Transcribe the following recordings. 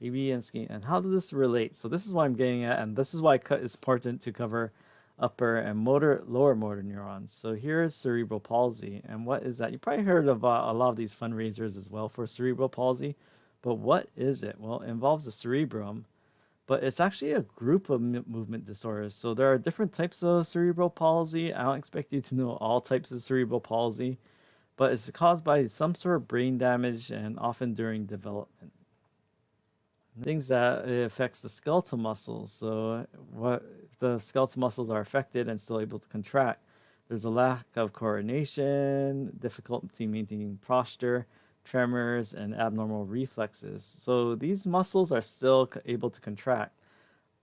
AV and ski. And how does this relate? So this is what I'm getting at, and this is why it's important to cover upper and lower motor neurons. So here's cerebral palsy. And what is that? You probably heard about a lot of these fundraisers as well for cerebral palsy. But what is it? Well, it involves the cerebrum, but it's actually a group of movement disorders. So there are different types of cerebral palsy. I don't expect you to know all types of cerebral palsy, but it's caused by some sort of brain damage and often during development. Things that it affects the skeletal muscles. So what if the skeletal muscles are affected and still able to contract? There's a lack of coordination, difficulty maintaining posture, tremors, and abnormal reflexes. So these muscles are still able to contract.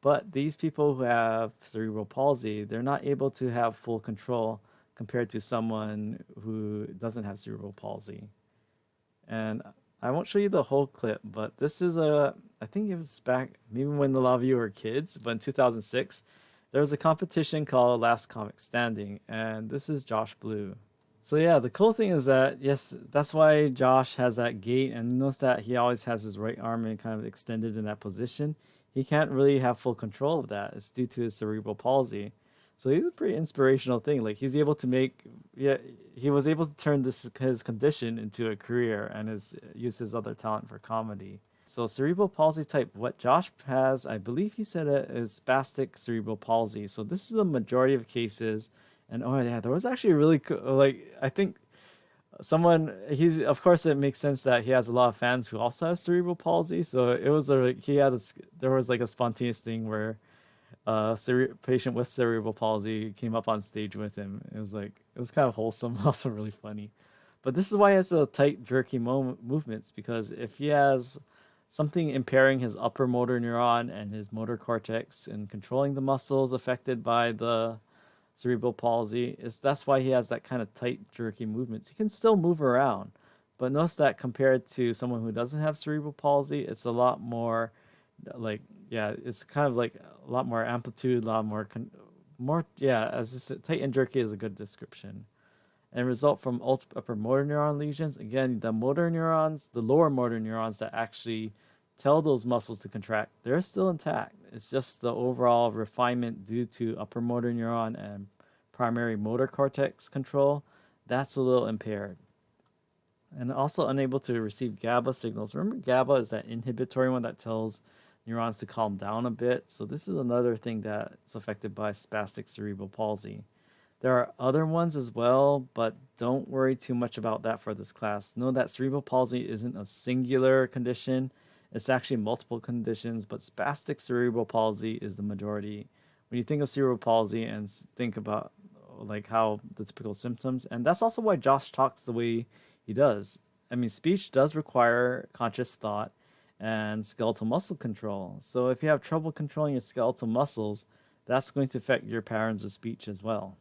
But these people who have cerebral palsy, they're not able to have full control compared to someone who doesn't have cerebral palsy. And I won't show you the whole clip, but this is I think it was back, maybe when a lot of you were kids, but in 2006, there was a competition called Last Comic Standing, and this is Josh Blue. So yeah, the cool thing is that, yes, that's why Josh has that gait, and notice that he always has his right arm and kind of extended in that position. He can't really have full control of that. It's due to his cerebral palsy. So he's a pretty inspirational thing. Like he's able to make, yeah, he was able to turn his condition into a career and use his other talent for comedy. So cerebral palsy type, what Josh has, I believe he said it is spastic cerebral palsy. So this is the majority of cases. And oh yeah, there was actually a really like I think he's of course it makes sense that he has a lot of fans who also have cerebral palsy. So it was there was like a spontaneous thing where patient with cerebral palsy came up on stage with him. It was kind of wholesome, also really funny. But this is why he has the tight, jerky movements, because if he has something impairing his upper motor neuron and his motor cortex and controlling the muscles affected by the cerebral palsy, that's why he has that kind of tight, jerky movements. He can still move around, but notice that compared to someone who doesn't have cerebral palsy, it's a lot more like, yeah, it's kind of like a lot more amplitude, a lot more, yeah, as I said, tight and jerky is a good description. And result from upper motor neuron lesions. Again, the motor neurons, the lower motor neurons that actually tell those muscles to contract, they're still intact. It's just the overall refinement due to upper motor neuron and primary motor cortex control, that's a little impaired. And also unable to receive GABA signals. Remember, GABA is that inhibitory one that tells neurons to calm down a bit. So this is another thing that's affected by spastic cerebral palsy. There are other ones as well, but don't worry too much about that for this class. Know that cerebral palsy isn't a singular condition. It's actually multiple conditions, but spastic cerebral palsy is the majority. When you think of cerebral palsy and think about like how the typical symptoms, and that's also why Josh talks the way he does. I mean, speech does require conscious thought and skeletal muscle control. So if you have trouble controlling your skeletal muscles, that's going to affect your patterns of speech as well.